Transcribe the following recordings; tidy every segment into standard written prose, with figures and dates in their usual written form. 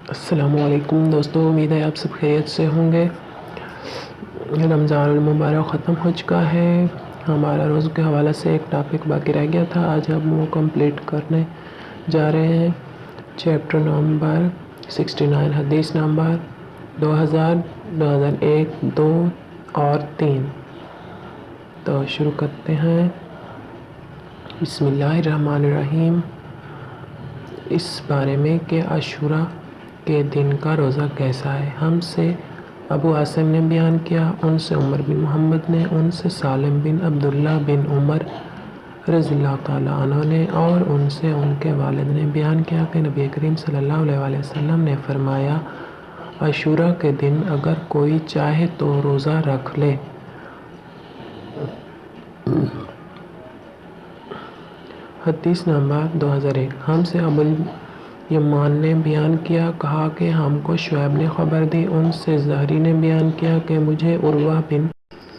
السلام علیکم دوستو، امید ہے آپ سب خیریت سے ہوں گے۔ رمضان المبارک ختم ہو چکا ہے۔ ہمارا روز کے حوالے سے ایک ٹاپک باقی رہ گیا تھا، آج ہم وہ کمپلیٹ کرنے جا رہے ہیں۔ چیپٹر نمبر 69، حدیث نمبر 2000، 2001، 2 اور 3۔ تو شروع کرتے ہیں۔ بسم اللہ الرحمن الرحیم۔ اس بارے میں کہ عاشوراء کے دن کا روزہ کیسا ہے، ہم سے ابو عاصم نے بیان کیا، ان سے عمر بن محمد نے، ان سے سالم بن عبداللہ بن عمر رضی اللہ تعالیٰ عنہ نے، اور ان سے ان کے والد نے بیان کیا کہ نبی کریم صلی اللہ علیہ وسلم نے فرمایا، عاشوراء کے دن اگر کوئی چاہے تو روزہ رکھ لے۔ حدیث نمبر 2001، ہم سے ابو الیمان نے بیان کیا، کہا کہ ہم کو شعیب نے خبر دی، ان سے زہری نے بیان کیا کہ مجھے عروہ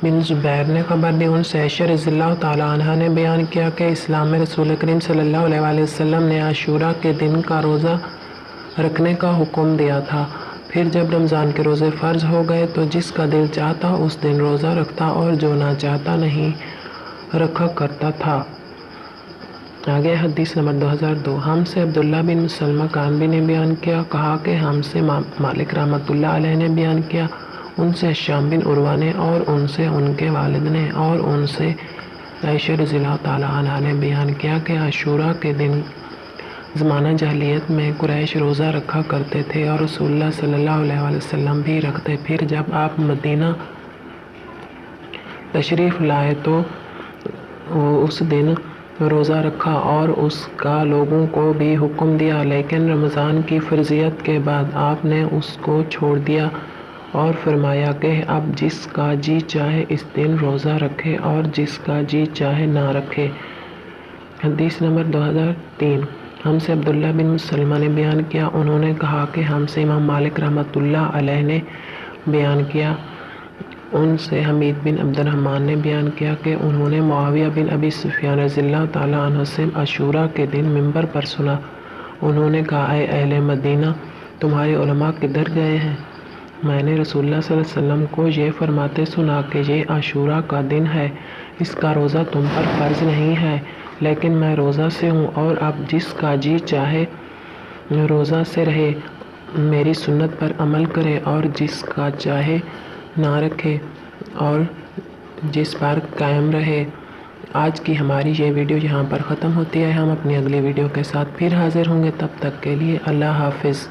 بن زبیر نے خبر دی، ان سے عائشہ رضی اللہ تعالیٰ عنہ نے بیان کیا کہ اسلام میں رسول کریم صلی اللہ علیہ وسلم نے عاشوراء کے دن کا روزہ رکھنے کا حکم دیا تھا۔ پھر جب رمضان کے روزے فرض ہو گئے تو جس کا دل چاہتا اس دن روزہ رکھتا اور جو نہ چاہتا نہیں رکھا کرتا تھا۔ آگے حدیث نمبر 2002، ہم سے عبداللہ بن مسلمہ کانبی نے بیان کیا، کہا کہ ہم سے مالک رحمۃ اللہ علیہ نے بیان کیا، ان سے ہشام بن عروہ نے، اور ان سے ان کے والد نے، اور ان سے عائشہ رضی اللہ تعالیٰ عنہا نے بیان کیا کہ عاشوراء کے دن زمانہ جاہلیت میں قریش روزہ رکھا کرتے تھے اور رسول اللہ صلی اللہ علیہ وسلم بھی رکھتے۔ پھر جب آپ مدینہ تشریف لائے تو اس دن روزہ رکھا اور اس کا لوگوں کو بھی حکم دیا، لیکن رمضان کی فرضیت کے بعد آپ نے اس کو چھوڑ دیا اور فرمایا کہ اب جس کا جی چاہے اس دن روزہ رکھے اور جس کا جی چاہے نہ رکھے۔ حدیث نمبر 2003، ہم سے عبداللہ بن مسلمہ نے بیان کیا، انہوں نے کہا کہ ہم سے امام مالک رحمۃ اللہ علیہ نے بیان کیا، ان سے حمید بن عبد الرحمن نے بیان کیا کہ انہوں نے معاویہ بن ابی سفیان رضی اللہ تعالیٰ عنہ سے عاشوراء کے دن منبر پر سنا۔ انہوں نے کہا، اے اہل مدینہ، تمہارے علماء کدھر گئے ہیں؟ میں نے رسول اللہ صلی اللہ علیہ وسلم کو یہ فرماتے سنا کہ یہ عاشوراء کا دن ہے، اس کا روزہ تم پر فرض نہیں ہے، لیکن میں روزہ سے ہوں، اور اب جس کا جی چاہے روزہ سے رہے، میری سنت پر عمل کرے، اور جس کا چاہے نہ رکھے اور جس پر قائم رہے۔ آج کی ہماری یہ ویڈیو یہاں پر ختم ہوتی ہے، ہم اپنی اگلی ویڈیو کے ساتھ پھر حاضر ہوں گے، تب تک کے لیے اللہ حافظ۔